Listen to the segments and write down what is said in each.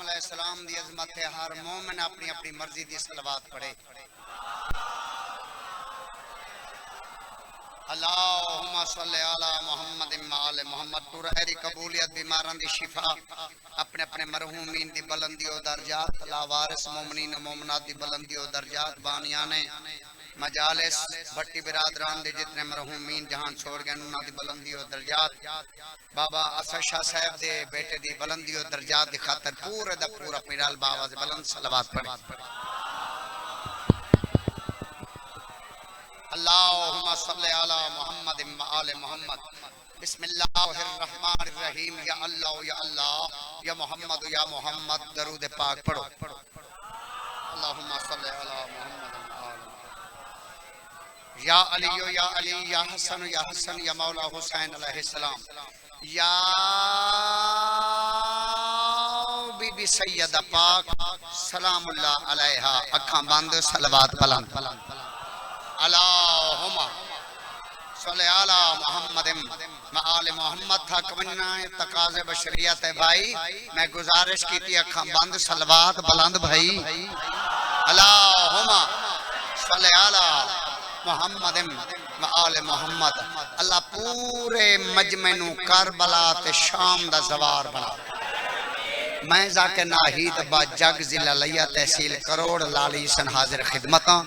अलैहिस्सलाम दी अज़मत है। हर मोमिन अपनी अपनी मर्जी दी सलवात पढ़े। अल्लाहुम्मा सल्लि अला मुहम्मद व आले मुहम्मद। पूरा एरी कबूलियत बीमारां दी शिफा अपने अपने मरहूमीन दी बुलंदी और दर्जात, लावारिस मोमिनीन मोमिनात दी बुलंदी और दर्जात, बानियाने मजालिस भट्टी बिरादरान दे जितने मरहूमीन जहान छोड़ गए उन्हां दी बुलंदी और दर्जात, बाबा असद शाह साहब दे बेटे दी बुलंदी और दर्जात दी खातिर पूरे दा पूरा पीराल बाबा से बुलंद सलवात पढ़े। अल्लाहुम्मा सल्लि अला मुहम्मद व आले मुहम्मद। बिस्मिल्लाहिर रहमानिर रहीम। या अल्लाह या अल्लाह या मोहम्मद या मोहम्मद। दरूद पाक पढ़ो। अल्लाहुम्मा सल्लि अला मुहम्मद व आले। या अली या अली या हसन या मौला हुसैन अलैहिस्सलाम। या बीबी सैयदा पाक सलामुल्लाह अलैहा। अखां बंद सलवात बुलंद। अल्लाहुम्मा सल्लि अला मुहम्मद व आले मुहम्मद। थक वन्ना तकाज़े बशरियत है भाई, मैं गुजारिश की थी अखां बंद सलवात बुलंद भाई। अल्लाहुम्मा सल्लि अला मुहम्मद व आले मुहम्मद। अल्लाह पूरे मजमे नू करबला ते शाम दा जवार बना। मैं जाके नाहीद बा जग जिला लिया तहसील करोड़ लाली सन हाजिर खिदमतां।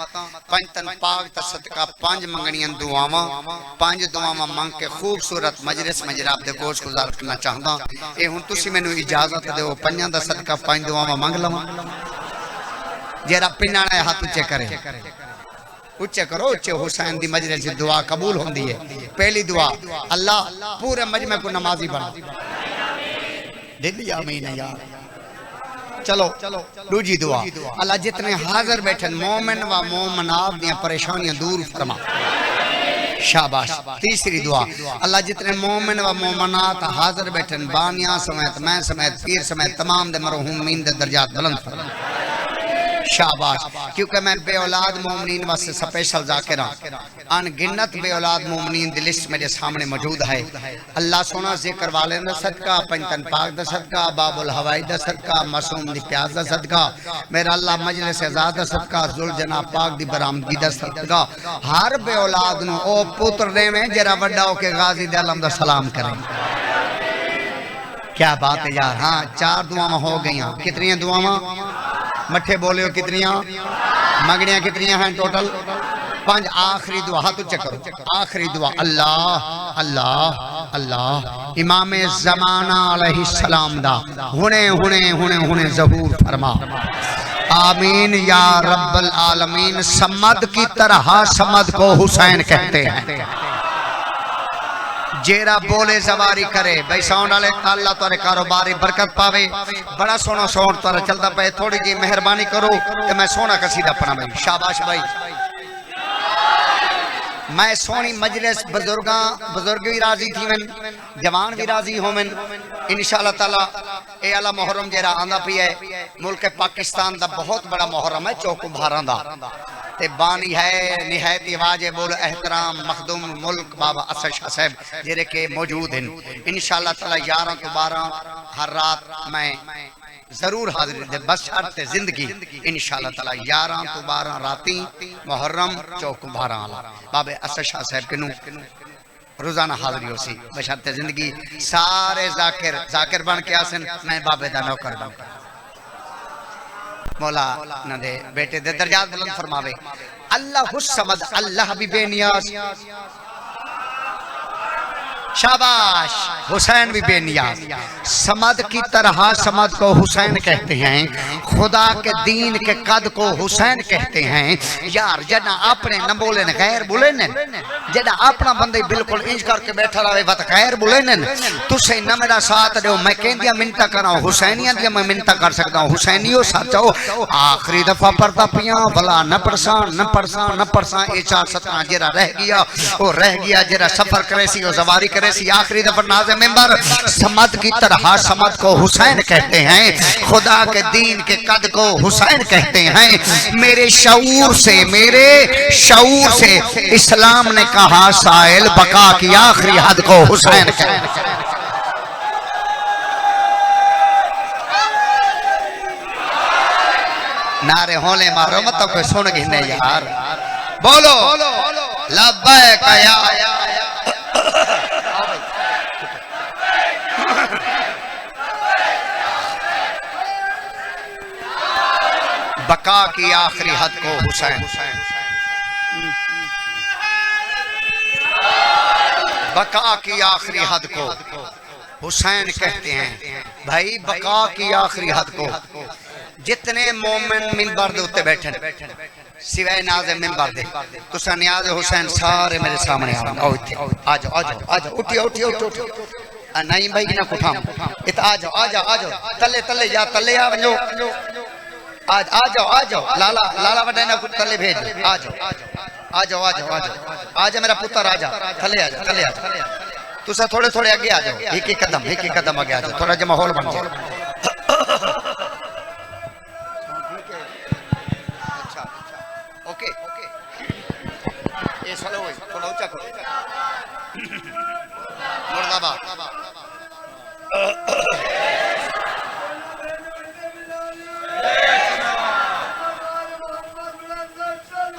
पंजतन पाक दा सदका पंज मंगणियां दुआवां, पंज दुआवां मंग के खूबसूरत मजलिस में जनाब दे गोश गुजार करना चाहता। ए हुण तुसी मैनू इजाजत दिओ पंजां दा सदका पंज दुआवां मंग लवां। जेरा पिन्नाने हाथ ऊंचे करे, उच्चे करो उच्चे। हुसैन दी मजलिस च दुआ कबूल होंदी है। पहली दुआ, अल्लाह पूरे मजमे को नमाजी बना। दिल्ली आमीन यार। चलो दूजी दुआ, अल्लाह जितने हाजिर बैठे मोमिन व मोमिनात दी परेशानियां दूर फरमा। शाबाश। तीसरी दुआ, अल्लाह जितने मोमिन व मोमिनात हाजिर बैठे बानिया समेत मैं समेत पीर समेत तमाम दे मरहूमीन दे दर्जात बुलंद फरमा। शाबाश। क्योंकि मैं बे औलाद मोमिनीन वास्ते स्पेशल जाकिर हां। अनगिनत बे औलाद मोमिनीन दी लिस्ट मेरे सामने मौजूद है। अल्लाह सोना जिक्र वाले दा सदका, पंजतन पाक दा सदका, बाबुल हवाई दा सदका, मासूम दी प्यास दा सदका, मेरा अल्लाह मजलिस आज़ाद दा सदका, जुल जनाब पाक दी बरामदगी दा सदका, हर बे औलाद नु ओ पुत्र देवे जरा वड्डा होके गाजी दे आलम दा सलाम करे। क्या बात है यार। हाँ, चार दुआवां हो गईयां। कितनी दुआवां मठे बोले हो? कितनियां मंगनियां कितनियां हैं टोटल? पांच। आखिरी दुआ हाथ ऊंचे करो। आखिरी दुआ, अल्लाह अल्लाह अल्लाह इमाम ज़माना अलैहिस्सलाम दा हुने हुने हुने हुने ज़हूर फरमा। आमीन या रब्बल आलमीन। समद की तरह समद को हुसैन कहते हैं। जेरा बोले सवारी करे भाई साउंड वाले, अल्लाह तारे कारोबारी बरकत पावे। बड़ा सोना साउंड तारा चलता पे, थोड़ी जी मेहरबानी करो ते मैं सोना कसीदा पढ़ा भाई। शाबाश भाई। मैं सोनी मजलिस बुजुर्ग भी राजी थी वन, जवान भी राजी होवन इंशाअल्लाह ताला। ए अला मुहर्रम जेरा आंदा पई है मुल्क पाकिस्तान दा बहुत बड़ा मुहर्रम है, चौक भारां दा ते बानी है निहायत वाजिबुल एहतराम मखदूम मुल्क बाबा असद शाह साहब जेरे के मौजूद हैं। इंशाअल्लाह ताला 11 to 12 हर रात मैं जरूर हाजिर दे बस शर्त जिंदगी। इंशाअल्लाह ताला 11 to 12 राती मुहर्रम चौक भारां वाला बाबा असद शाह साहब के नु रोजाना हाजिरी हो सी बशर्ते जिंदगी। सारे जाकिर बन के आसन, मैं बाबे दा नौकर बन। मौला ना दे बेटे दे दर्जात बुलंद फरमावे। अल्लाह हुस्समद, अल्लाह भी बेनियाज। शाबाश। हुसैन भी बेनियाज। समद की तरह समद को हुसैन कहते हैं। खुदा के दीन के कद को हुसैन कहते हैं। यार जना अपने न बोले न गैर बोले न, जना अपना बंदे बिल्कुल इंज करके बैठा रहे वत गैर बोले न। तुसे न मेरा साथ दो, मैं कहंदिया मिन्नता करा हुसैनिया दी मैं मिन्नता कर सकदा हूं। हुसैनियो सचो आखिरी दफा पढ़ता पिया भला न पढ़सा ए 4-17 जेरा रह गया वो रह गया। जेरा सफर करे सी वो सवारी करे सी, आखिरी दफा नाज़े मिंबर। समद की तरह समद को हुसैन कहते हैं। खुदा के दीन के कद को हुसैन कहते हैं। मेरे शऊर से इस्लाम ने कहा साइल बका की आखिरी हद को हुसैन कहते हैं। नारे होले मारो मत तो कोई सुन गिने यार। बोलो लब्बैक या बका की आखिरी हद को हुसैन, बका की आखिरी हद को हुसैन कहते हैं। भाई बका की आखिरी हद को जितने मोमिन मिंबर दे उत्ते बैठे सिवाय नाज़ मिंबर दे तुसा नियाज़ हुसैन सारे मेरे सामने आओ। आओ इत्थे आ जाओ आ जाओ आ जाओ उठियो उठियो उठियो नहीं भाई ना कुठाम इत आ जाओ आ जाओ आ जाओ तले तले जा तले आ वञो आज आ जाओ लाला लाला वडे ना तले भेज आ जाओ आ जाओ आ जाओ आ जाओ आ जा मेरा पुत्र आ जा थले आ जा थले आ जा तुसा थोड़े थोड़े आगे आ जाओ एक एक कदम आगे आ जाओ थोड़ा जो माहौल बन जाए। अच्छा ओके ओके ये चलो थोड़ा ऊंचा करो मुर्दाबाद।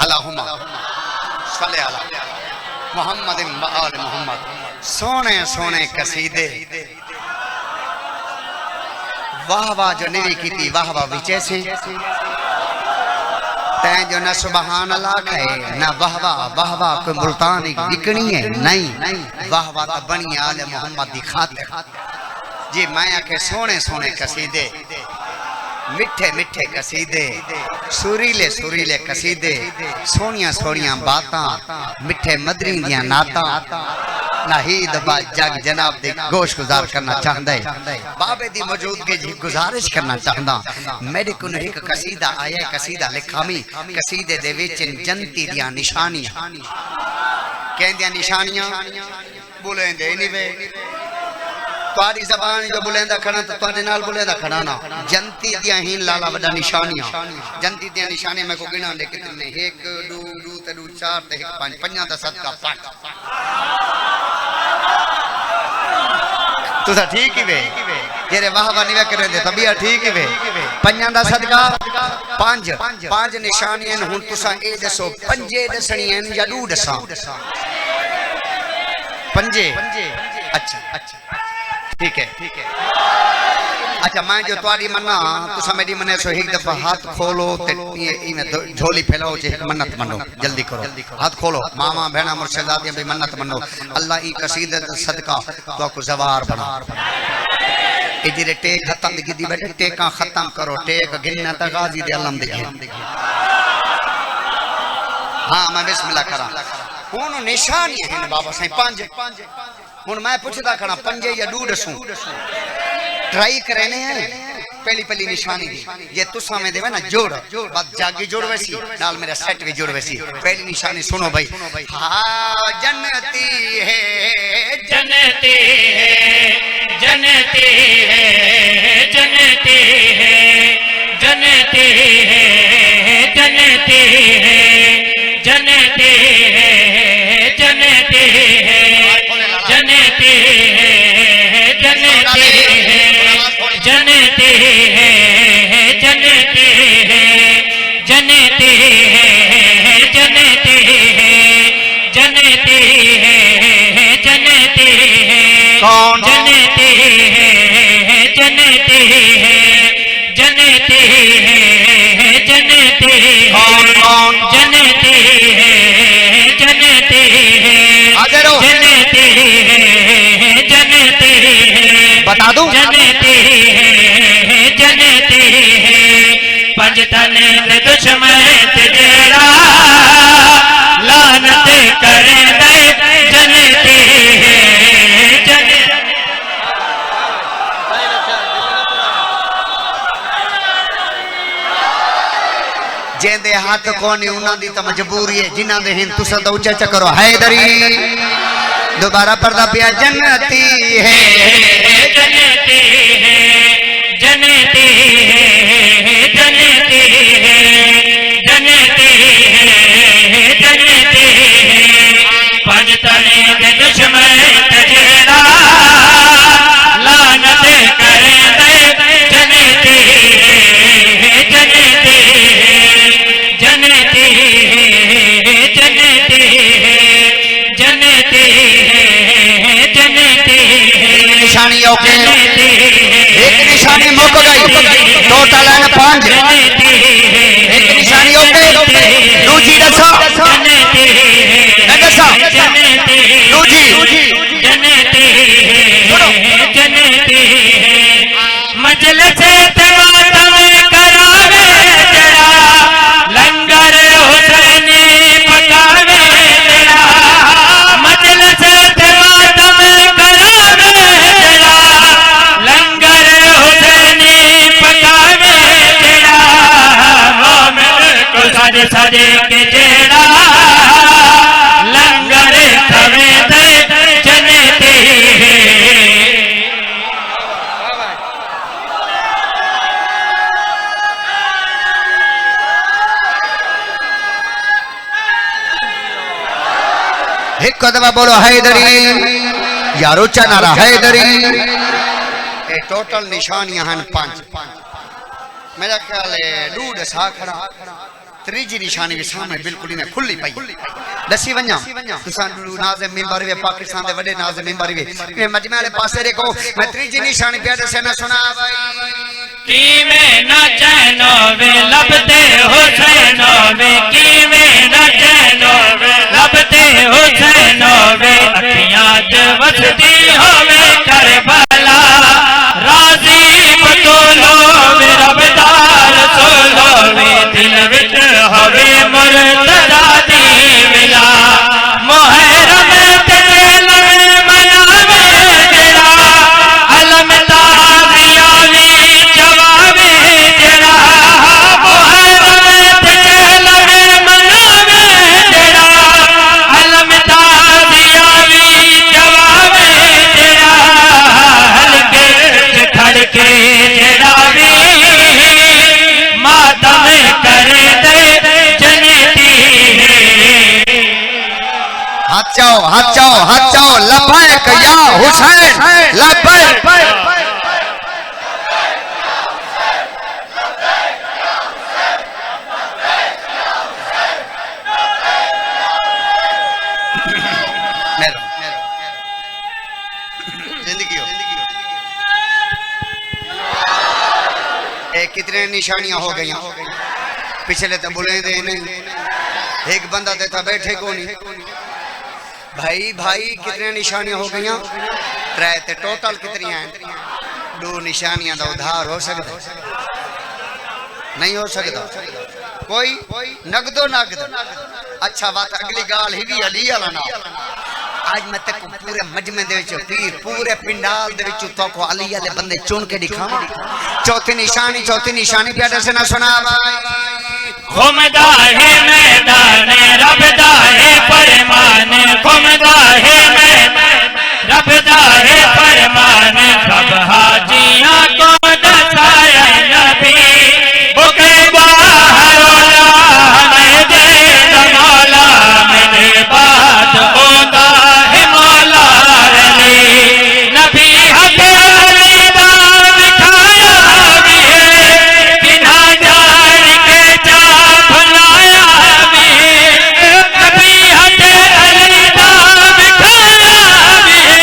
अल्लाहुम्मा सल्ले अला मुहम्मद व आले मुहम्मद। सोने सोने कसीदे वाह वाह जो निरी की थी वाह वाह विचे से तैं जो न सुबहान अल्लाह कहे न वाह वाह कोई मुल्तानी बिकनी है नहीं वाह वाह तो बनी आले मुहम्मद दी खातिर जी। मैं आखे सोने सोने कसीदे मिठे मिठे कसीदे सुरीले सुरीले कसीदे सोनिया सोनिया बातां मिठे मदरी दियां नातां नाहीद बा जग जनाब दे गोश गुजार करना चाहता है बाबे दी मौजूदगी जी गुजारिश करना चाहता। मेरे को एक कसीदा आया कसीदा लिखामी कसीदे दे विच जन्नती दियां निशानियां कहंदियां निशानियां बोलेंदे नहीं वे तुम्हारी जबान जो बुलेंदा खड़ा तो तुम्हारे नाल बुलेंदा खड़ा ना जन्नती दियां ही लाला वड्डा निशानियां जन्नती दियां निशानियां मैं को गिना ले कितने 1 2 2 ते 2 4 ते 1 5 पंजा दा सदका 5 तुसा ठीक ही वे जेरे वाह वाह नहीं करे दे तबिया ठीक ही वे पंजा दा सदका 5 निशानियां हुन तुसा ए दसो पंजे दसणियां या दू दसा पंजे अच्छा अच्छा ठीक है अच्छा मैं जो तुम्हारी मन्ना तुसा मेरी मने सो एक दफा हाथ खोलो ते इने झोली फैलाओ जे मन्नत मनो जल्दी करो हाथ खोलो मामा बहना मुर्शिदाती भी मन्नत मनो अल्लाह ई कसीदे सदका तो को जवार बना ए जेरे टेक खत्म दी बैठे टेका खत्म करो टेक गिनना त गाजी दे अलम दे हां मैं बिस्मिल्लाह करा हुन निशानी है बाबा साईं 5 हुन मैं पूछदा खड़ा पंजे या दू दसू ट्राई करने हैं पहली पहली निशानी दी ये तुसा में देवे ना जोड़ बात जागी जोड़ वैसी नाल मेरा सेट भी जोड़ वैसी पहली निशानी सुनो भाई हाँ जन्नती है जन्नती है जन्नती है जन्नती है जन्नती है जन्नती है जन्नती है जन्नती है जन्नती है जन्नती है जन्नती है जन्नती है जन्नती है जन्नती है जन्नती है जन्नती है कौन जन्नती है जन्नती है जन्नती है जन्नती कौन कौन जन्नती है जन्नती है जन्नती है जन्नती है बता दूं जन्नती है जन्नती है पंजतन दे दुश्मन ते जेड़ा लानत करे दे जन्नती है जेंदे हाथ कोनी उना दी तो मजबूरी है जिन्हां दे हिन तुसा तो ऊंचा चकरो हैदरी दोबारा पर्दा पिया जन्नती है जन्नती है जन्नती है जन्नती है जन्नती है जन्नती है पंजतने दे दुश्मन ते जेड़ा लानत करे दे जन्नती है जन्नती है ओके एक निशानी मुक गई टोटल है 5 एक निशानी ओके दूजी दसा दसा दूजी मजलिस मातम करावे जड़ा लंगर हुसैनी पकावे जड़ा मजलिस मातम करावे जड़ा लंगर हुसैनी पकावे जड़ा मोमिन को सज सज के जड़ा लंगर खवे दे जन्नती एक दफा बोलो हैदरी यारो चनारा हैदरी ये टोटल निशानियां हैं 5 मेरा ख्याल है डूड सा खड़ा त्रीजी निशानी भी सामने बिल्कुल ही खुली पई दसी वन्या तुसान नाज़िम मिंबर वे पाकिस्तान दे बड़े नाज़िम मिंबर वे मैं मजमे वाले पासे देखो मैं त्रीजी निशानी पे से ना सुना भाई कीवे न चैनो वे लबते हुसैनो वे कीवे न चैनो वे लबते हुसैनो वे अखियां च वसदी होवे करबला राजी बतूलो वे रबदार सोलो वे दिल विच होवे मुर्तजा दी विला मुहर्रम ते लवे मनावे जड़ा अलम ताज़िया वी जवावे जड़ा मुहर्रम ते लवे मनावे जड़ा अलम ताज़िया वी जवावे जड़ा हलके खड़के जड़ा वी मातम करे दे जन्नती हाथ जाओ लबैक या हुसैन लबैक जिंदगी एक कितने निशानियां हो गई पिछले तो बुले दे नहीं एक बंदा देता बैठे को नहीं भाई कितने निशानियां हो गई त्रै ते टोटल कितनी हैं 2 निशानियां का उधार हो सकता नहीं हो सकता कोई नगदो नगद अच्छा बात अगली गाल ही भी अली वाला ना आज मैं तक पूरे मजमे दे विच पीर पूरे पिंडाल दे विच तो को अली वाले बंदे चुन के दिखावा चौथी निशानी प्यारे से ना सुना भाई घूमदा है मैदान रबदा है फरमान घूमदा है मैदान रबदा है फरमान सब हाजियां को दसाया नबी बुके बाहरोला मैं दे मौला मेरे बाद होता है मौला अली नबी हके अली दा दिखाया भी है बिना जान के जा भुलाया भी नबी हके अली दा दिखाया भी है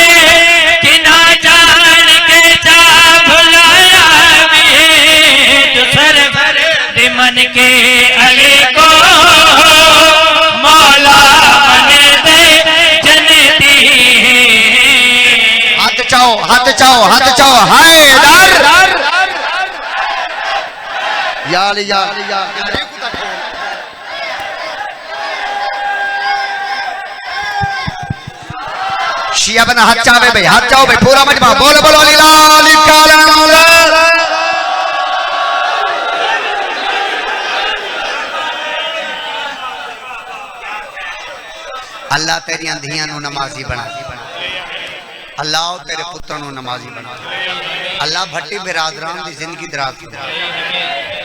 बिना जान के जा भुलाया भी जो सर मन के अली को मौला बने दे जन्नती हाथ चाओ हैदर या शिया बना हाथ चावे भाई पूरा मजमा बोलो अली लाल काला अल्लाह तेरिया धियां नू नमाजी बना अल्लाह तेरे पुत्रों नू नमाजी बना अल्लाह भट्टी बिरादरान की जिंदगी दराज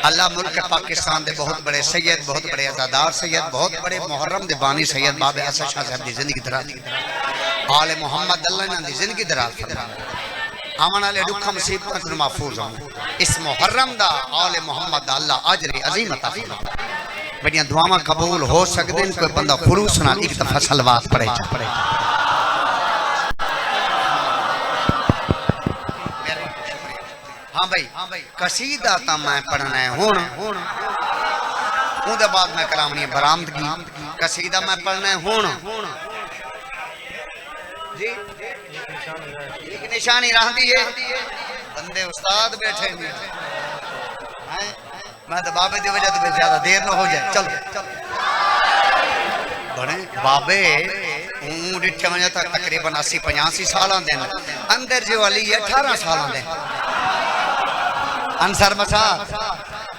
अल्लाह मुल्क पाकिस्तान के बहुत बड़े सैयद बहुत बड़े अज़ादार सैयद बहुत बड़े मुहर्रम दे बानी सैयद बाबे असद शाह साहब की जिंदगी दराज आले मोहम्मद अल्लाह इन्हां दी जिंदगी दराज फरमा आवन वाले दुख मुसीबत तो महफूज हो इस मुहर्रम दा आले मोहम्मद दा अल्लाह अजर अजीम अता फरमा बड़ियां दुआवां कबूल हो सकदे न कोई बंदा खुलूस नाल एक दफा सलवात पढ़े हाँ भाई कसीदा ता मैं पढ़ना है हुण उहदे बाद मैं करावनी है बरामदगी कसीदा मैं पढ़ना है हुण जी एक निशानी रहती है बंदे उस्ताद बैठे हैं मैं तो बाबे की वजह से ज्यादा देर ना हो जाए चलो बने बाबे डिठे वजह तक तकरीबन 80-85 साल दे अंदर जो वाली 18 साल दे अंसर मसा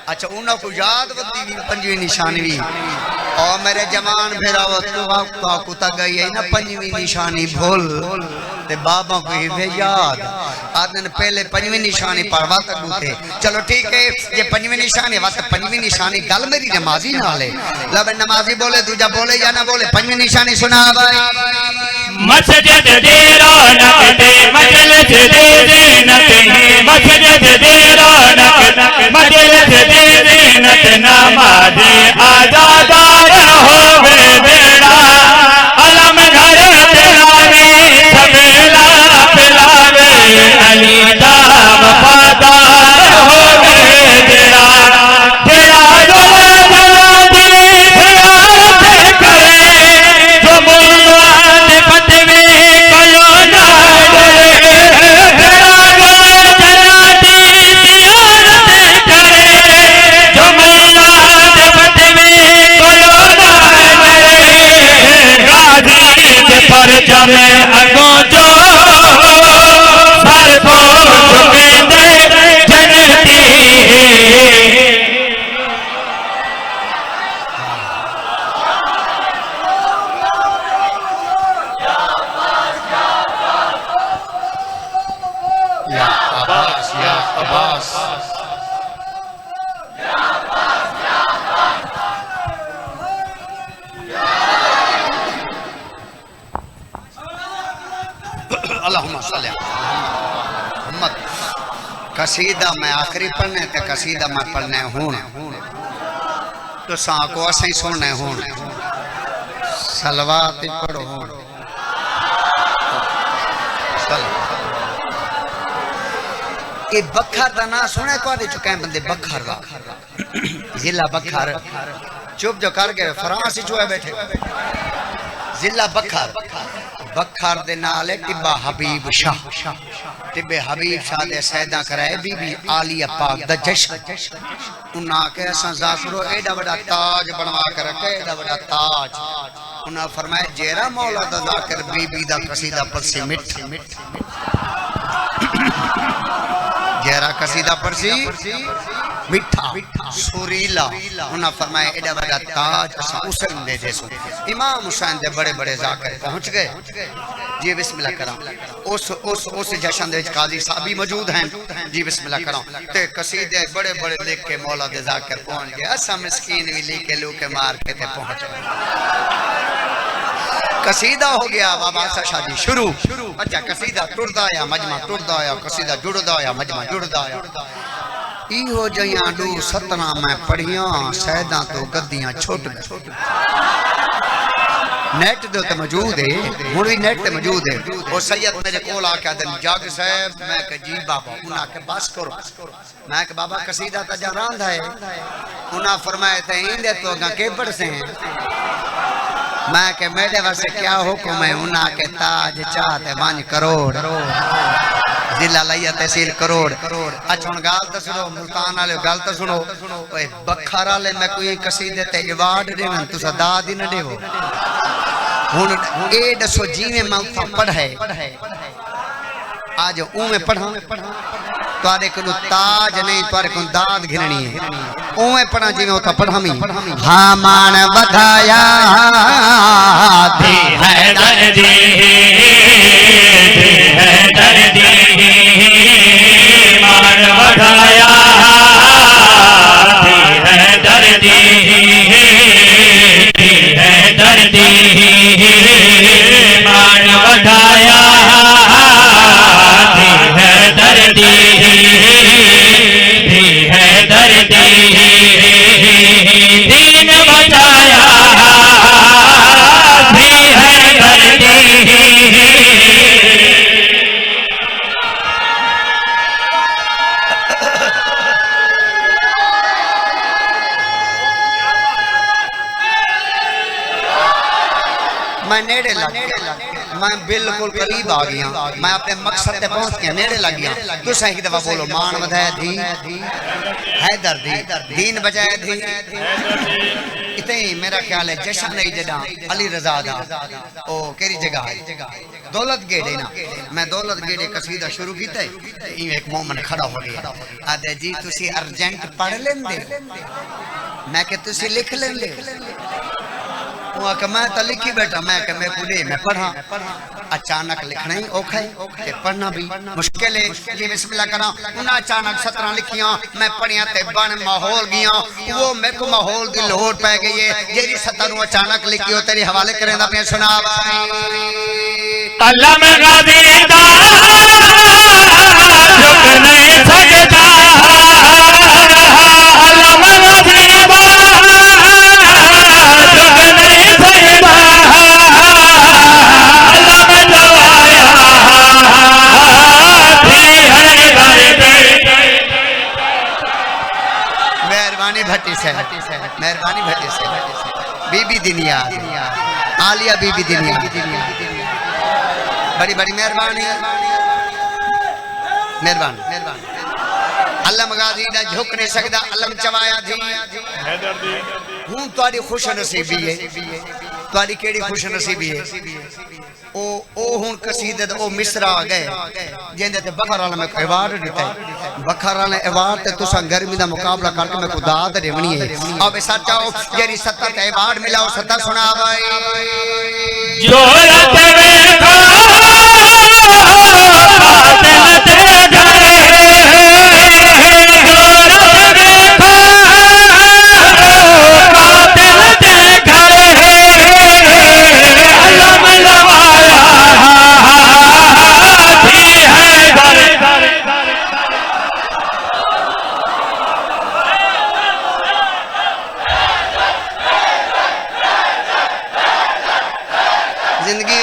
अच्छा उन्होंने को याद बंदी भी पंजवी निशानी भी और मेरे जवान फिराव तू तक गई है ना पंजवी निशानी भूल ते बाबा को ही याद आदन पहले पंजवी निशानी पढ़वा तक थे चलो ठीक है ये पंजवी निशानी वास्ते पंजवी निशानी गल मेरी नमाजी नाल है लब नमाजी बोले दूजा बोले या ना बोले पंजवी निशानी सुना भाई मस्जिद दे रौनक दे मजलिस दे ज़ीनत मस्जिद दे रौनक मजलिस दे ज़ीनत नमाज़ी आज़ादार होवे बेड़ा अलम घर तिलावे सबेला पिलावे अली दा वफादार होवे बेड़ा तेरा पर जमे अगो जो सर को झुके दे जनती या अब्बास मोहम्मद कसीदा मैं आखिरी पढ़ने ते कसीदा मैं पढ़ने हूं तो साको असें सुनने हूं सलवात पढ़ो हूं ये बखर दा ना सुने कोदे चुके बंदे बखर दा जिला बखर चुप जो कर गए फ्रांस चुए बैठे जिला बखर बखर दे नाल टिब्बा हबीब शाह टिब्बे हबीब शाह दे सैदा कराए बीबी आलिया पाक दा जश्न उन्हां के असा जाकरो एडा बड़ा ताज बनवा के रखे एडा बड़ा ताज उन्हां फरमाया जेरा मौला दा जाकिर बीबी दा कसीदा परसी मिठ जेरा कसीदा परसी मिठा सुरीला उन्हें फरमाया एडा बड़ा ताज असा हुसैन दे जैसो इमाम हुसैन दे बड़े बड़े जाकर पहुंच गए जी बिस्मिल्लाह करा उस जश्न दे काजी साहब भी मौजूद हैं जी बिस्मिल्लाह करा ते कसीदे बड़े बड़े लिख के मौला दे जाकर पहुंच गए असा मिस्कीन भी लिख के लू के मार के ते पहुंच गए कसीदा हो गया बाबा सा शादी शुरू अच्छा कसीदा टुरदा आया मजमा टुरदा आया कसीदा जुड़दा आया मजमा जुड़दा आया इहो जइयां डू सतना मैं पढ़िया सैदा तो गद्दियां छुट गए नेट दे ते मौजूद है हुण भी नेट ते मौजूद है ओ सैयद मेरे कोल आके दिन जग साहब मैं के जी बाबा उन्हां के बस करो मैं के बाबा कसीदा ता जा रांध है उन्हां फरमाया ते इंदे तो गा के पढ़ से मैं के मेरे वास्ते क्या हुक्म है उन्हां के ताज चाहते 5 करोड़ जिला लिया तहसील करोड़ अच्छा हुण गाल तो सुनो मुल्तान वाले गाल तो सुनो ओए बखर वाले मैं कोई कसीदे ते अवार्ड देना तुसा दाद ही न देवो हुण ए दसो जिवें मैं उथा पढ़े आज उवें पढ़ा तुहाडे कोल ताज नहीं तुहाडे कोल दाद घिरणी है उवें पढ़ा जिवें उथा पढ़ामी हां मान वधाया दी है दर्दी मान बढ़ाया है दर्दी है दर्दी मान बढ़ाया है दर्दी है दर्दी दीन बचाया है दर्दी मैं नेड़े लग गया, मैं बिल्कुल करीब आ गया, मैं अपने मकसद पे पहुंच गया, नेड़े लग गया। तो सही दफा बोलो मान वधाया दी हैदर दी दीन बजाय दी। इतने ही मेरा ख्याल है जश्न नहीं जड़ा अली रजा दा ओ केरी जगह है दौलत गेड़े ना। मैं दौलत गेड़े कसीदा शुरू किया, एक मोमन खड़ा हो गया, आदे जी तुसी अर्जेंट पढ़ लेंदे? मैं के तुसी लिख लेंदे? वो आके मैं तो लिखी बैठा, मैं के मैं पूरे मैं पढ़ा। अचानक लिखना ही औखा है, पढ़ना भी मुश्किल है। जी बिस्मिल्लाह करा, उन्हें अचानक 17 लिखियां, मैं पढ़िया ते बन माहौल गया, वो मेरे को माहौल की लोड़ पै गई है। जेरी 17 अचानक लिखी हो तेरे हवाले करें दा पे सुना अल्लाह में गाजी दा झुक नहीं सकता, अल्लाह में गाजी दा झुक नहीं सकता, अल्लाह में दवाया थी हर घर पे। मेहरबानी भट्टी से, मेहरबानी भट्टी से, बीबी दिनिया आलिया बीबी दिनिया, बड़ी बड़ी मेहरबानी मेहरबानी मेहरबानी। अलम गाजी दा झुक नहीं सकता, अलम चवाया थी हूं तुम्हारी खुश नसीबी है, तुम्हारी केड़ी खुश नसीबी है। ओ हुन कसीदे ओ मिसरा आ गए जिंदे ते बखर वाला मैं अवार्ड दिता है। बखर वाले अवार्ड ते तुसा गर्मी दा मुकाबला करके मैं को दाद देवनी है। अब सच्चा ओ जेरी 70 ते अवार्ड मिला ओ 70 सुना भाई जो रते देखो दिल ते घरे, जो रते देखो दिल ते घरे, अल्लाह में लवाया थी है घर। जिंदगी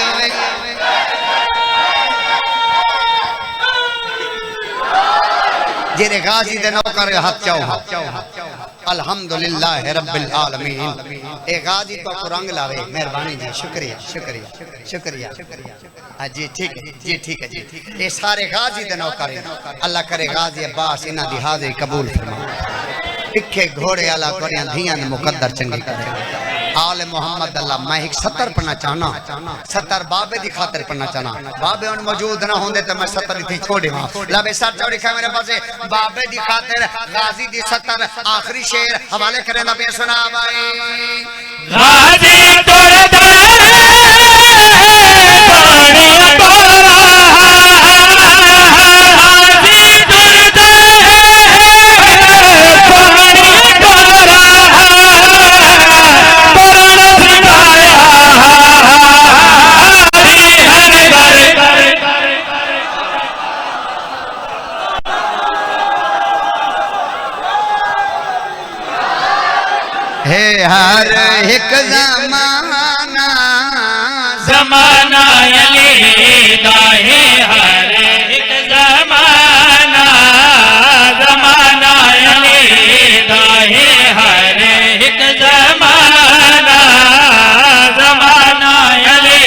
जेरे गाजी दे नौकर हाथ चाओ अल्हम्दुलिल्लाह रब्बिल आलमीन। ए गाजी तो को रंग लावे, मेहरबानी जी, शुक्रिया शुक्रिया शुक्रिया शुक्रिया जी, ठीक है जी, ठीक है जी। ये सारे गाजी दे नौकर अल्लाह करे गाजी अब्बास इना दी हाजिरी कबूल फरमा। इखे घोड़े वाला करिया धियां दे मुकद्दर चंगी करे। आले मोहम्मद अल्लाह मैं एक 70 पढ़ना चाहना, 70 बाबे दी खातिर पढ़ना चाहना। बाबे उन मौजूद ना होंदे तो मैं 70 इथे छोड़े हां। लबे सर चौड़ी खा मेरे पास बाबे दी खातिर गाजी दी 70 आखिरी शेर हवाले करें ना पे सुना भाई। गाजी तोड़दा पानी तोड़ा, गाजी तोड़दा पानी तोड़ा, पुराना सिखाया थी हर घर। हे हर एक ज़माना ज़माना अली दा है, हर एक ज़माना ज़माना अली दा है, हर एक ज़माना ज़माना अली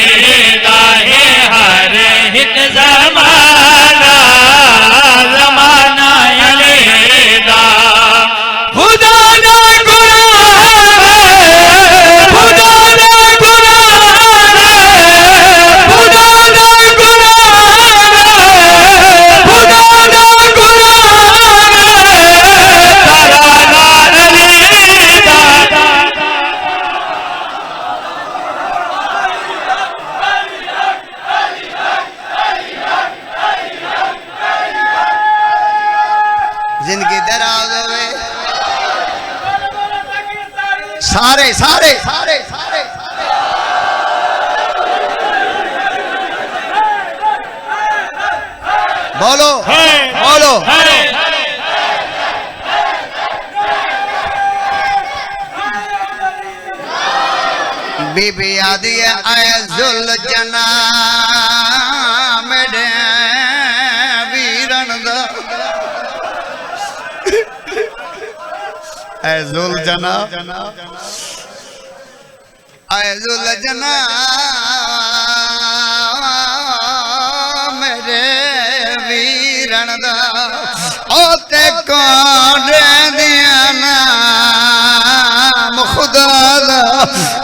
दा है, हर एक ज़माना ज़माना अली दा। खुदा दा कुरान है, खुदा दा कुरान है, खुदा दा कुरान है, खुदा दा कुरान है, तराना अली दा। जिंदगी दराज होवे सारे सारे सारे सारे बोलो बोलो बीबी आदि आए जुल जना मेरे वीरन दा ऐजुल जना ऐजुल जना रणदा ओ ते कोडे दिया नाम खुदा दा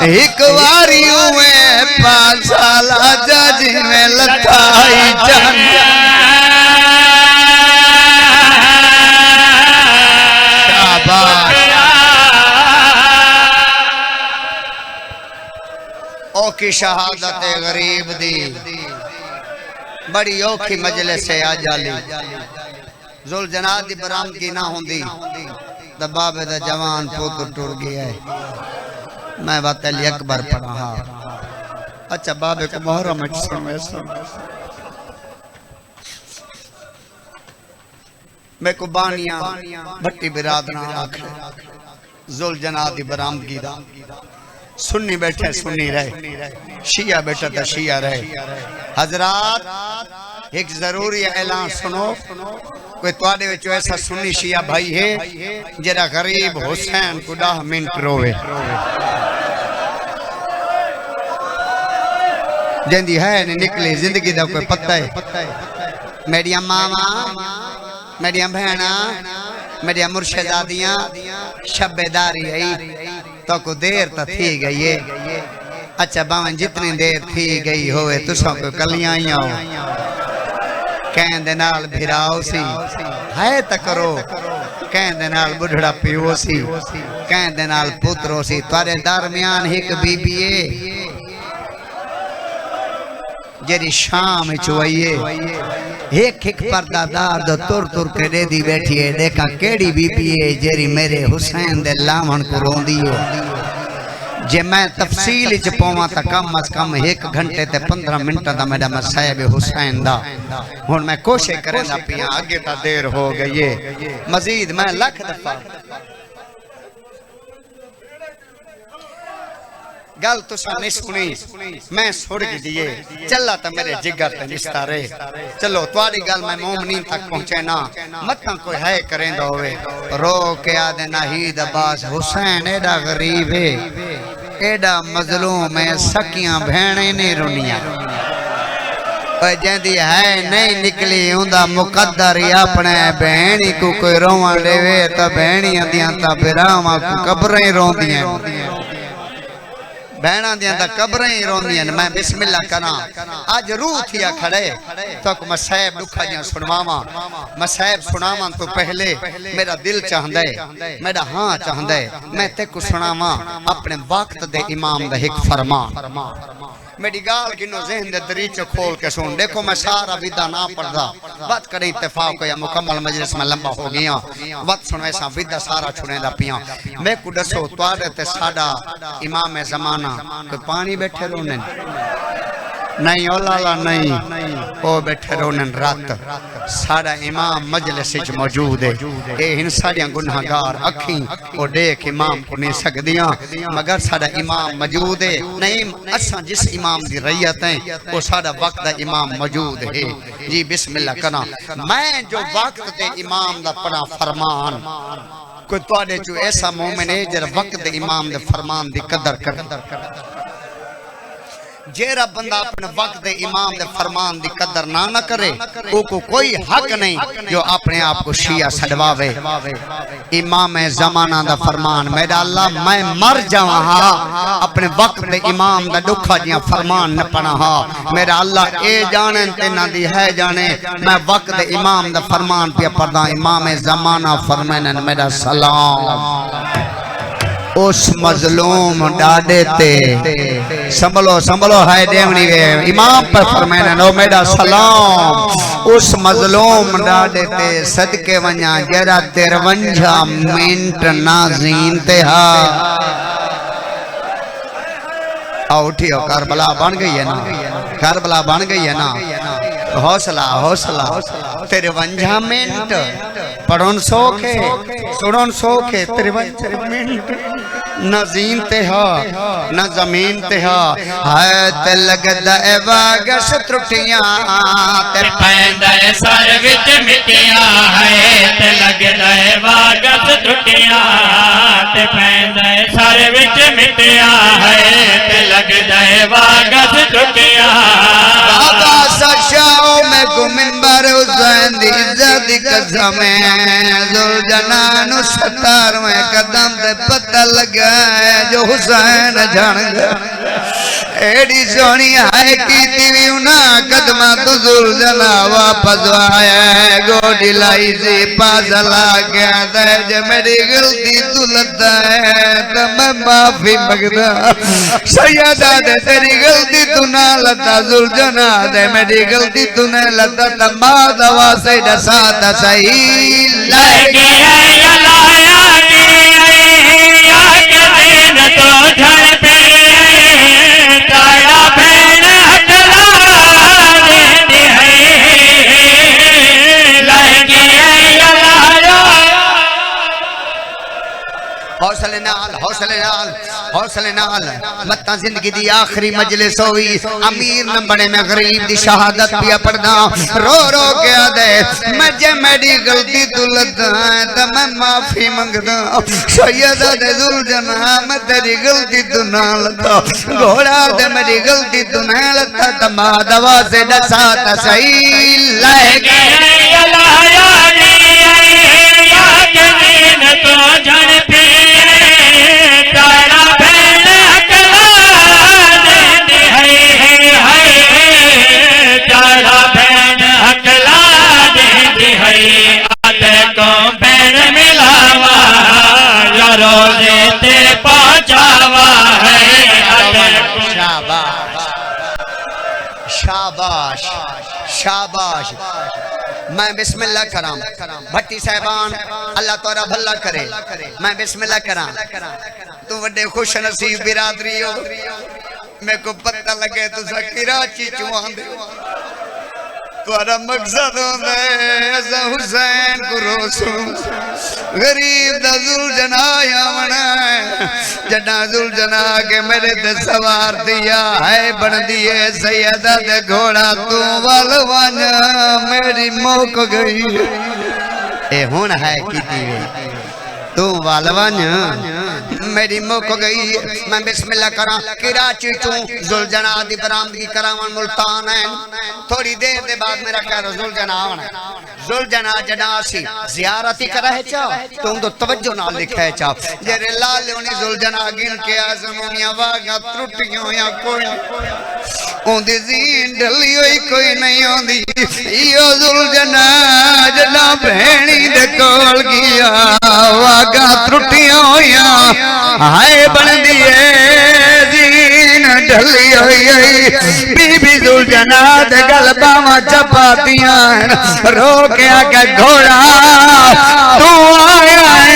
एक बारी हुए पासाला जज में लथाई जान ओ की शहादत गरीब दी बड़ी औखी मजलिस से आ जाली जुल जना दी बरामदगी ना होंदी तो बाबे दा जवान पुत्र टुर गया है। मैं बात अली अकबर पढ़ा अच्छा बाबे को मुहर्रम में सुन मैं को बानिया भट्टी बिरादना आखे जुल जना दी बरामदगी दा सुन्नी बैठे सुन्नी रहे शिया बैठा तो शिया रहे। हजरात एक जरूरी ऐलान सुनो कोई तुहाडे विच ऐसा सुन्नी शिया भाई है जरा गरीब हुसैन को 10 मिनट रोवे जंदी है नहीं निकली जिंदगी दा कोई पता है। मेरिया मामा मेरिया बहना मेरिया मुर्शिदादियां शब्बेदारी आई तो को देर तो थी गई है। अच्छा बावन जितनी देर थी गई होवे तुसा को कलियां ही आओ कहंदे नाल भिराओ सी है त करो कहंदे नाल बुढ़ड़ा पियो सी कहंदे नाल पुत्रो सी तारे दरमियान एक बीबी है जेरी शाम चुवाइए एक एक पर्दादार दो तुर तुर के दे दी बैठी है देखा केड़ी बीबी है जेरी मेरे हुसैन दे लावण को रोंदी है। जे मैं तफसील च पवा तो कम अज कम 1 घंटे ते 15 मिनट दा मेरा मसायब हुसैन दा हुन मैं कोशिश करदा पिया आगे ता देर हो गई है मजीद मैं लख दफा गल तुसा नहीं सुनी मैं सुड़ दिए चला तो मेरे जिगर ते निस्ता रहे चलो तुम्हारी गल मैं मोमनीन तक पहुंचे ना मत कोई है करेंदा होवे रो के आदे नाहीद अब्बास हुसैन एडा गरीब है एडा मजलूम है सकियां भेणे ने रोनिया जंदी है नहीं निकली उंदा मुकद्दर ही अपने बहनी को कोई रोवन देवे तो बहनियां दियां ता बिरावां को कब्रें रोंदियां बहना दियां ता कब्रें ही रोंदियां मैं बिस्मिल्लाह करा आज रूह थिया खड़े तो मसैब दुखा जियां सुनवावा मसैब सुनावा तो पहले मेरा दिल चाहंदा है मेरा हां चाहंदा है मैं ते को सुनावा अपने वक्त दे इमाम दा एक फरमान मेरी गाल गिनो ज़हन दे दरीचे खोल के सुन देखो मैं सारा विदा ना पढ़दा बात करे इत्तेफाक या मुकम्मल मजलिस में लंबा हो गया वक्त सुनो ऐसा विदा सारा छुड़ेंदा पिया मैं को दसो तुहाडे ते साडा इमाम जमाना कोई पानी बैठे रोने नहीं ओ लाला नहीं ओ बैठे रोनन रात साडा इमाम मजलिस विच मौजूद है ए इन साडियां गुनाहगार अखी ओ देख इमाम को नहीं सकदियां मगर साडा इमाम मौजूद है नहीं असा जिस इमाम दी रैयत है वो साडा वक्त दा इमाम मौजूद है जी बिस्मिल्लाह करा मैं जो वक्त दे इमाम दा पढ़ा फरमान कोई तुहाडे चो ऐसा मोमिन है जरा वक्त दे इमाम दे फरमान दी कदर कर जेरा बंदा अपने वक्त दे इमाम दे फरमान दी कदर ना करे को कोई हक नहीं जो अपने आप को शिया सड़वावे इमाम जमाना दा फरमान मेरा अल्लाह मैं मर जावा अपने वक्त दे इमाम दा दुखा जिया फरमान न पढ़ा मेरा अल्लाह ए जाने ते ना दी है जाने मैं वक्त दे इमाम दा फरमान पे पढ़दा इमाम जमाना फरमानन मेरा सलाम उस मजलूम डाडे ते संभलो संभलो है देवनी वे इमाम पर फरमाना नो मेरा सलाम उस मजलूम डाडे ते सदके वन्या जरा 53 मिनट नाज़ीन ते हा आओ उठियो करबला बन गई है ना करबला बन गई है ना हौसला हौसला 53 मिनट पढ़न सोखे सुनन सोखे 53 मिनट न जीन ते हा न जमीन ते हा है ते लगदा ए वागस त्रुटियां ते पैंदा है सर विच मिटियां है ते लगदा है वागस त्रुटियां ते पैंदा है सर विच मिटियां है ते लगदा है वागस त्रुटियां बाबा सशाओ में को मिंबर हुसैन दी दी कसम जुलजनानु 17वें कदम ते पता लगा जो हुसैन जान गया एडी सोनी है की तीवी उना कदमा तो जुलजना वापस आया गोडी लाई से पास लगा दे जे मेरी गलती तू लता है तो मैं माफी मंगदा सैयदा दे तेरी गलती तू ना लता जुलजना दे मेरी गलती तू ने लता तमा दवा से दसा सही लगे लाया के दिन तो झड़ पे तारा बहन हकला देती है लगे लाया हौसले नाल हौसले नाल मत्ता जिंदगी दी आखिरी मजलिस होई अमीर न बने मैं गरीब दी शहादत पिया पढ़दा रो रो के आदे मैं जे मेरी गलती तू लदा तो मैं माफी मंगदा सैयदा दे जुलजना मैं तेरी गलती तू ना लदा घोड़ा दे मेरी गलती तू ना लदा तमा दवा से दसा ता सही लगे लाया के दिन तो झड़ पे तारा बहन हकला देती है तारा बहन हकला देती है आते को बहन मिलावा या रोजे ते पहुंचावा है शाबाश शाबाश शाबाश मैं बिस्मिल्लाह कराम भट्टी साहबान अल्लाह तोरा भला करे मैं बिस्मिल्लाह करा तू बड़े खुश नसीब बिरादरी हो मेरे को पता लगे तू कराची चुआंदे तुम्हारा मकसद होंदा है हुसैन को रोसू गरीब दा जुलजना आवना जड़ा जुलजना के मेरे ते सवार दिया है बन दिए सैयदा दे घोड़ा तू वल वन मेरी मुक गई ए हुन है कीती तू वल वन मेरी मुक गई मैं बिस्मिल्लाह करा कराची तू जुलजना दी बरामदगी करावन मुल्तान है थोड़ी देर के बाद मेरा कह जुलजना आना जुलजना जनासी जियारती करे चाह तुम तो तवज्जो नाल लिखे चाह जेरे लाल होनी जुलजना गिन के आजमनिया वागा त्रुटियों या कोई ओंदी जीन ढली होई कोई नहीं ओंदी यो जुलजना जना भेणी दे कोल गया वागा त्रुटियों होया हाय बन दिए जीन ढली होई बीबी जुलजना दे गल बावा चपातियां रो के आके घोड़ा तू आया है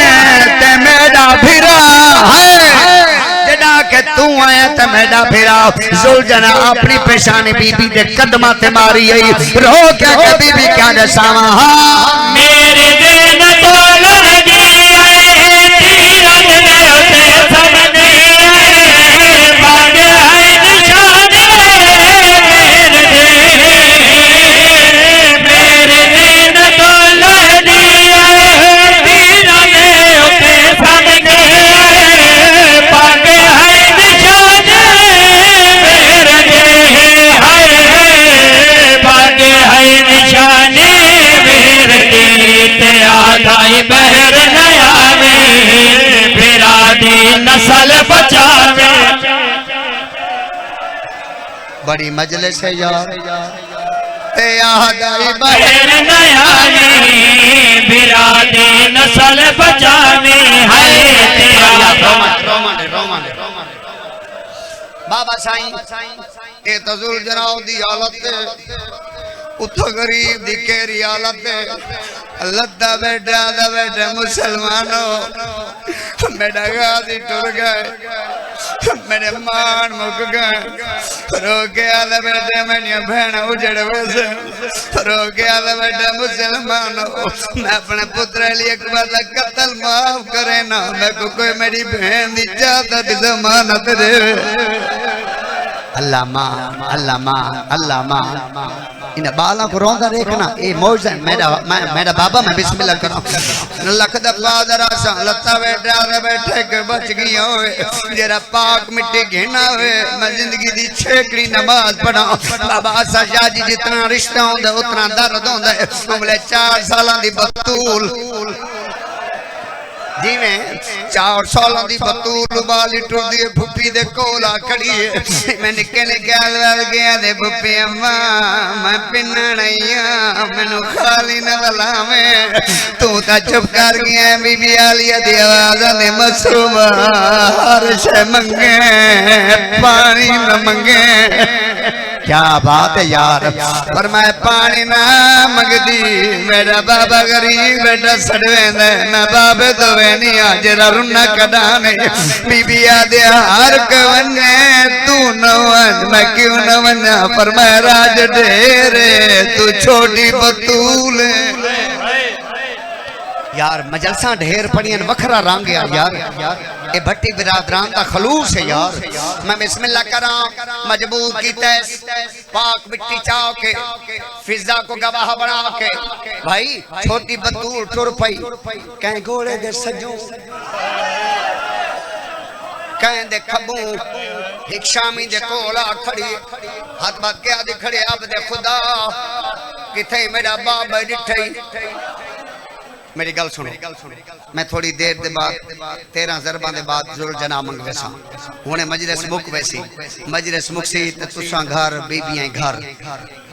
ते मेरा फिरा है जड़ा के तू आया ते मेरा फिरा जुलजना अपनी पेशानी बीबी दे कदमा ते मारी आई रो के आके बीबी क्या दसावा मेरे दिन तो लगी तीरथ में उसे सब दे बागे है निशान मेरे दिन तो लगी तीरथ में उसे सब दे बागे है निशान बागे है निशाने मेरे ते आदाई बहर नया में फिरा दी नस्ल बचावे बड़ी मजलिस है यार ते आदाई बहर बहर नया में फिरा दी नस्ल बचावे है बाबा साईं ए तो जुलजना दी हालत उतो गरीब दी केरी हालत लद्दा बैठा दा बैठे मुसलमानों मेरा गादी टुर गए मेरे मान मुक गए रो के आले बैठे मेरी बहन उजड़ वैसे रो के आले बैठे मुसलमानों मैं अपने पुत्र लिए एक बार कत्ल माफ करे ना मैं को कोई मेरी बहन दी चाहता दी जमानत दे अल्लाह मां अल्लाह मां अल्लाह मां इन बाला को रोंदा देखना ये मौज है मेरा बाबा मैं बिस्मिल्लाह करा लख दा पादरा सा लता बैठा बैठे के बच गई होए जरा पाक मिट्टी घेना होए मैं जिंदगी दी छेकड़ी नमाज पढ़ा बाबा सा शादी जितना रिश्ता होंदा उतना दर्द होंदा है बोले 4 साल दी बतूल जी में 4 साल दी बतूल बाली टुरदी फुप्पी दे कोला खड़ी है मैं निके ने गल गया दे फुप्पी अम्मा मैं पिन्ना नहीं मैनू खाली न लावे तू ता चुप कर गया बीबी आलिया दी आवाज ने मसरूमा हर शे मंगे पानी न मंगे क्या बात है यार पर मैं पानी ना मंगदी मेरा बाबा गरीब बेटा सड़वेंदा मैं बाबे तो नहीं आज रुना कडाने बीबी आदे हर कवने तू न वन मैं क्यों न वना पर मैं राज ढेरे तू छोटी बतूल यार मजलसा ढेर पड़ियन वखरा रंग यार ए भट्टी बिरादरान का खलूस है यार मैं बिस्मिल्लाह करा मजबूर की तैस पाक मिट्टी चाव के फिजा को गवाह बना के भाई छोटी बतूल टुर पई कहीं घोड़े दे सजू कहीं दे खबू एक शामी दे कोला खड़ी हाथ बात के आदि खड़े अब दे खुदा किथे मेरा बाबा डिठई मेरी गल सुनो मैं थोड़ी देर दे बाद 13 ज़रबा दे बाद जुल जना मंग वैसा हुने मजलिस मुक वैसी मजलिस मुक्सी ते तुसा घर बीबियां घर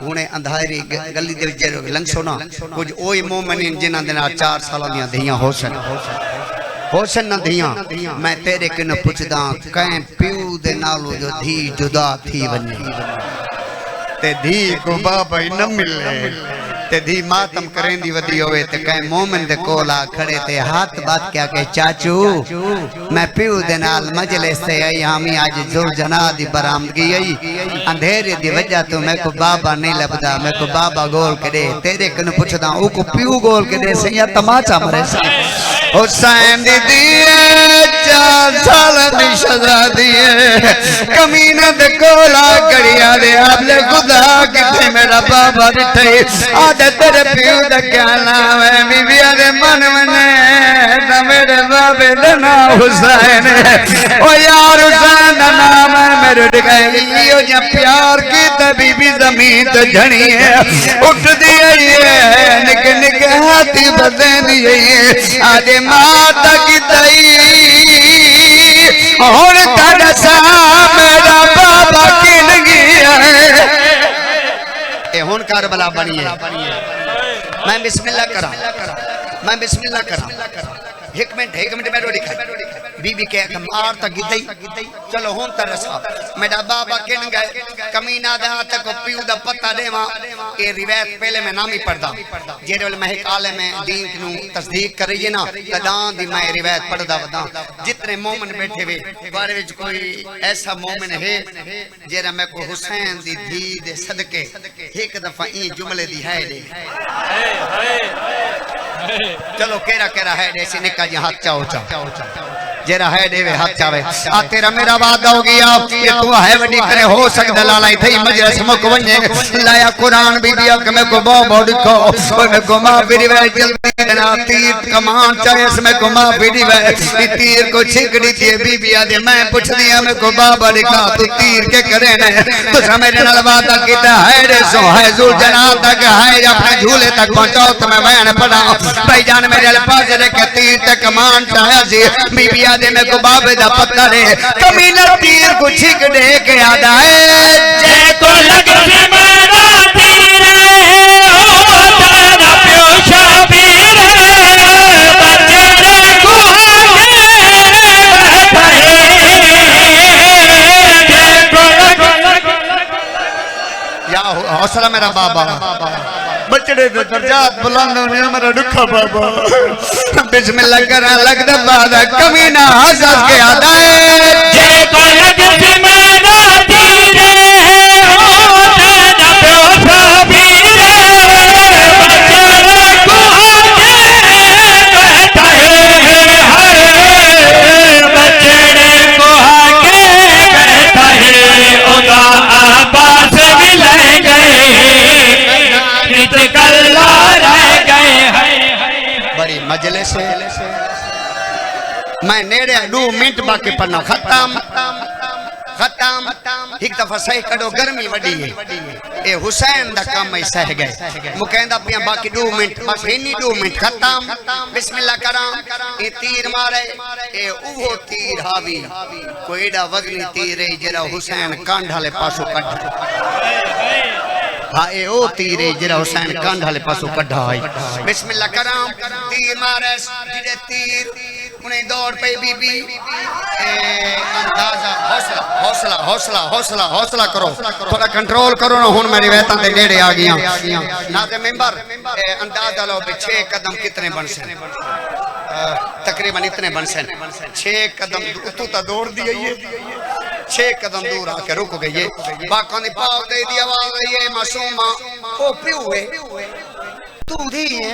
हुने अंधारी गली दे विच लंघसो ना कुछ ओही मोमिन जिन्हां दे नाल 4 साल दियां धियां होसन न धियां मैं तेरे किन पुछदा कहीं प्यू दे नालो जो धी जुदा थी वने ते धी को बाबा ही न मिले ते धी मातम करेंदी वदी होवे ते कहीं मोमिन दे कोला खड़े ते हाथ बात क्या के चाचू मैं प्यू दे नाल मजलिस से आई हामी आज जुल जना दी बरामदगी आई अंधेरे दी वजह तो मैं को बाबा नहीं लबदा मैं को बाबा गोल के दे तेरे कन पुछदा ओ को प्यू गोल के दे से या तमाचा मरे सा हुसैन दी दिए 4 साल दी सजा दिए कमीने दे कोला कड़िया दे आपले खुदा किथे मेरा बाबा डिठे आदे तेरे प्यू दा क्या नाम है बीबी दे मन मने ता मेरे बाबे दा नाम हुसैन ओ यार हुसैन दा नाम है मेरे डिगाई ओ जा प्यार की ते बीबी जमीन ते झणी है उठ दी है निक निक हाथी बदेंदी है आदे माता की दई और कदसा मेरा बाबा किन गया ए हुन करबला बनी है मैं बिस्मिल्लाह करा एक मिनट मैं रोटी खाई बीबी कह मार तक गिदई चलो हुन त रसा मेरा बाबा किन गए कमीना दे हाथ को प्यू दा पता देवा ए रिवायत पहले मैं नाम ही पढ़दा जेरे वेले मैं एक आलिम दीन नु तस्दीक करिए ना तदां दी मैं रिवायत पढ़दा वदा जितने मोमिन बैठे वे बारे विच कोई ऐसा मोमिन है जेरा मैं को हुसैन दी धी दे सदके एक दफा ई जुमले दी है दे चलो केरा है ऐसे निका जी हाथ चाओ जेरा है देवे हाथ चावे आ तेरा मेरा वादा हो गया ये तू है वडी करे हो सकदा लाला थई मजलिस मुक वने लाया कुरान बीबी अक में को बहु दिखो ओए में को मां बीड़ी वे जल्दी ना तीर कमान चाहे इसमें को मां बीड़ी वे तीर को छिकड़ी थी बीबी आदे मैं पूछ दिया में को बाबा लिखा तू तीर के करे ने तू मेरे नाल वादा कीता है रे सो है जुल जनाब तक है अपने झूले तक पहुंचाओ तो मैं बयान पढ़ा भाईजान मेरे पास रे के तीर ते कमान चाहे सी बीबी दे में को बाबे दा पत्थर है कमीना तीर को छिक दे के आदा है जे को लग से मेरा तीर ओ तेरा प्यो शाबीर बच्चे रे को या हौसला मेरा बाबा बचड़े दे दर्जात बुलंद होने मेरा दुखा बाबा बिस्मिल्लाह करा लगदा बादा कमीना हसस के आदा है जे को लग से मेरा तीर ओ तेरा प्यो शाबीर बच्चे रे को बैठा है बचड़े को आगे बैठा है उदा आबास भी ले गए मैं नेड़े 2 मिनट बाकी पढ़ना खत्म खत्म एक दफा सही कड़ो गर्मी वडी है ए हुसैन दा काम ही सह गए मुकैंदा पिया बाकी 2 मिनट बस इन्नी 2 मिनट खत्म बिस्मिल्लाह करा ए तीर मारे ए उहो तीर हावी कोई एडा वजनी तीर है जरा हुसैन कांड वाले पासों कढ हाँ ए ओ तीर है जरा हुसैन कांड वाले पासों कढा है बिस्मिल्लाह करा तीर मारे जिदे तीर उन्हें दौड़ पे बीबी अंदाजा हौसला हौसला हौसला हौसला हौसला करो थोड़ा कंट्रोल करो ना हुन मेरी वहता दे नेड़े आ गया नाज़े मेंबर अंदाजा लो 6 कदम कितने बन से तकरीबन इतने बन से 6 कदम तू तो दौड़ दी है 6 कदम दूर आके रुक गई बाकों ने पाव दे दी आवाज ये मासूमा ओ पियो है तू दी है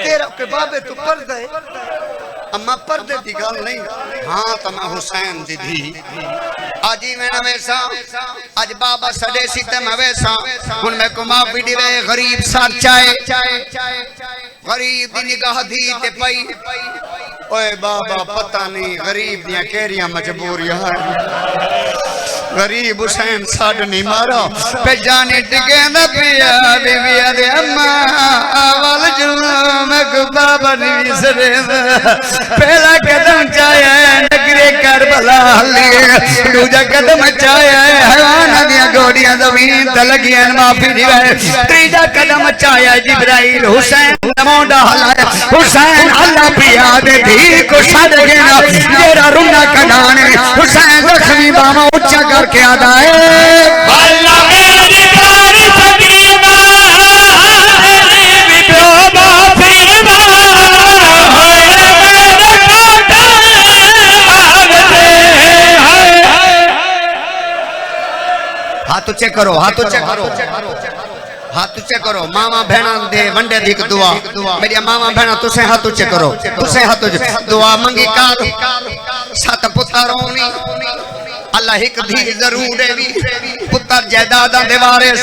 तेरा के बाबे तू पर्दा है अम्मा पर्दे की गल नहीं हाँ तो मैं हुसैन दी धी आज ही मैं वैसा आज बाबा सडे सी ते मैं वैसा हुन मैं को माफी दिवे गरीब साथ चाहे गरीब दी निगाह दी ते पई ओए बाबा पता नहीं गरीब दियां केरियां मजबूरियां गरीब हुसैन साड नहीं मारा पे जाने टिकेंदा पिया बीबी दे अम्मा अवल जुलम को बाबा नहीं विसरे पहला कदम चाया नगरे करबला लिए दूजा कदम चाया हैवान दियां गोड़ियां जमीन ते लगियां माफी दिवे तीजा कदम चाया जिब्राइल हुसैन मोंडा हलाया हुसैन अल्लाह पिया दे धी को छड़ गया तेरा रुना कढाने हुसैन जख्मी बामा उच्चा करके आदा है अल्लाह मेरी प्यारी सकीना विप्रो माफीना हाथ ऊंचे करो हाथ ऊंचे करो हाथ ऊंचे करो मामा भेणा दे वंडे दी दुआ मेरी मामा भेणा तुसे हाथ ऊंचे करो तुसे हाथ ऊंचे दुआ मंगी कार 7 पुत्रों अल्लाह एक धी जरूर है पुत्र जायदाद दे वारिस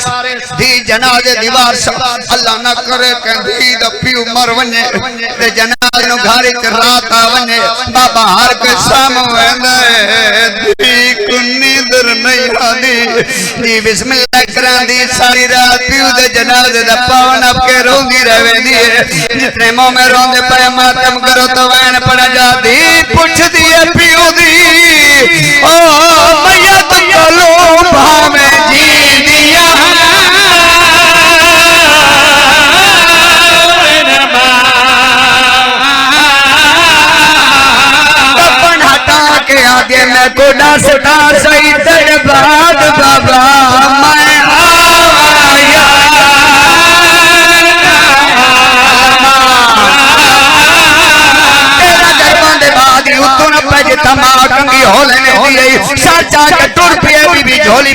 धी जनाजे दी वारिस अल्लाह ना करे के धी दा पियो मर वने ते जनाजे नु घर च रात आ वने बाबा हर के सामने वेंदे धी कुन्नी दर नहीं आदी जी बिस्मिल्लाह करांदी सारी रात पियो दे जनाजे दा पावन अब के रोंदी रहवेंदी है जितने मुंह में रोंदे पे मातम करो तो वैन पड़ जादी पूछदी है पियो दी ओ मैया तो लो भावे जी दिया अपन हटा के आगे मैं को डांसटा सही तेरे बाद बाबा मैं आया तेरा दरबान दे बाद उतन पे तमा कंगी हो लेने दी साचा के टुर पे बीबी झोली